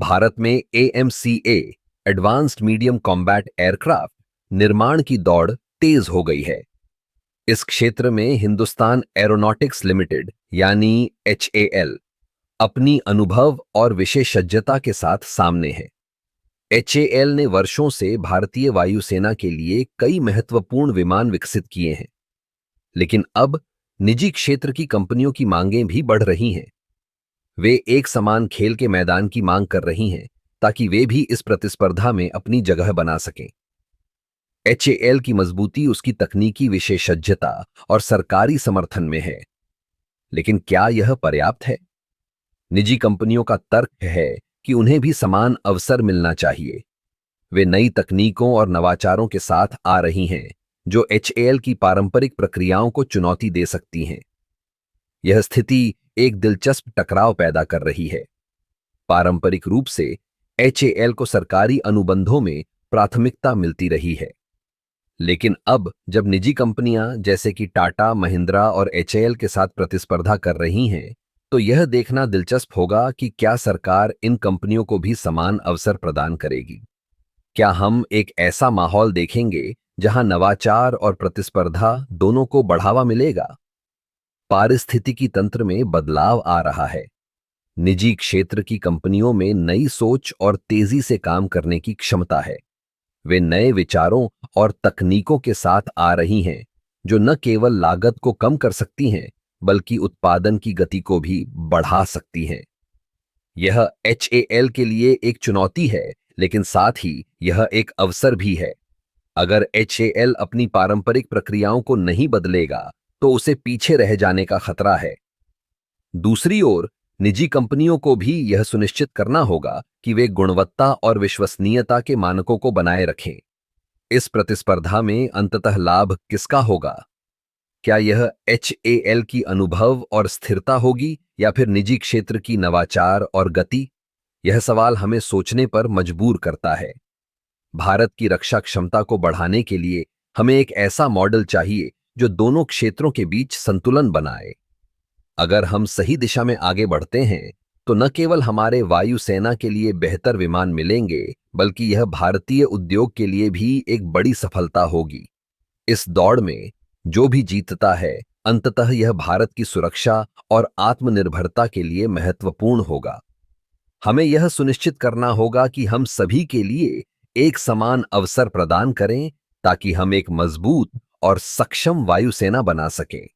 भारत में AMCA advanced medium combat aircraft निर्माण की दौड़ तेज हो गई है। इस क्षेत्र में हिंदुस्तान एरोनॉटिक्स लिमिटेड यानी HAL अपनी अनुभव और विशेषज्ञता के साथ सामने है। HAL ने वर्षों से भारतीय वायुसेना के लिए कई महत्वपूर्ण विमान विकसित किए हैं, लेकिन अब निजी क्षेत्र की कंपनियों की मांगें भी बढ़ रही हैं। वे एक समान खेल के मैदान की मांग कर रही हैं ताकि वे भी इस प्रतिस्पर्धा में अपनी जगह बना सकें। HAL की मजबूती उसकी तकनीकी विशेषज्ञता और सरकारी समर्थन में है, लेकिन क्या यह पर्याप्त है? निजी कंपनियों का तर्क है कि उन्हें भी समान अवसर मिलना चाहिए। वे नई तकनीकों और नवाचारों के साथ आ रही हैं, जो HAL की पारंपरिक प्रक्रियाओं को चुनौती दे सकती हैं। यह स्थिति एक दिलचस्प टकराव पैदा कर रही है। पारंपरिक रूप से HAL को सरकारी अनुबंधों में प्राथमिकता मिलती रही है, लेकिन अब जब निजी कंपनियां जैसे कि टाटा, महिंद्रा और HAL के साथ प्रतिस्पर्धा कर रही हैं, तो यह देखना दिलचस्प होगा कि क्या सरकार इन कंपनियों को भी समान अवसर प्रदान करेगी। क्या हम एक ऐसा माहौल देखेंगे जहां नवाचार और प्रतिस्पर्धा दोनों को बढ़ावा मिलेगा? पारिस्थितिकी तंत्र में बदलाव आ रहा है। निजी क्षेत्र की कंपनियों में नई सोच और तेजी से काम करने की क्षमता है। वे नए विचारों और तकनीकों के साथ आ रही हैं, जो न केवल लागत को कम कर सकती हैं, बल्कि उत्पादन की गति को भी बढ़ा सकती हैं। यह HAL के लिए एक चुनौती है, लेकिन साथ ही यह एक अवसर भी है। अगर HAL अपनी पारंपरिक प्रक्रियाओं को नहीं बदलेगा, तो उसे पीछे रह जाने का खतरा है। दूसरी ओर, निजी कंपनियों को भी यह सुनिश्चित करना होगा कि वे गुणवत्ता और विश्वसनीयता के मानकों को बनाए रखें। इस प्रतिस्पर्धा में अंततः लाभ किसका होगा? क्या यह HAL की अनुभव और स्थिरता होगी या फिर निजी क्षेत्र की नवाचार और गति? यह सवाल हमें सोचने पर मजबूर करता है। भारत की रक्षा क्षमता को बढ़ाने के लिए हमें एक ऐसा मॉडल चाहिए जो दोनों क्षेत्रों के बीच संतुलन बनाए। अगर हम सही दिशा में आगे बढ़ते हैं, तो न केवल हमारे वायुसेना के लिए बेहतर विमान मिलेंगे, बल्कि यह भारतीय उद्योग के लिए भी एक बड़ी सफलता होगी। इस दौड़ में जो भी जीतता है, अंततः यह भारत की सुरक्षा और आत्मनिर्भरता के लिए महत्वपूर्ण होगा। हमें यह सुनिश्चित करना होगा कि हम सभी के लिए एक समान अवसर प्रदान करें, ताकि हम एक मजबूत और सक्षम वायुसेना बना सकें।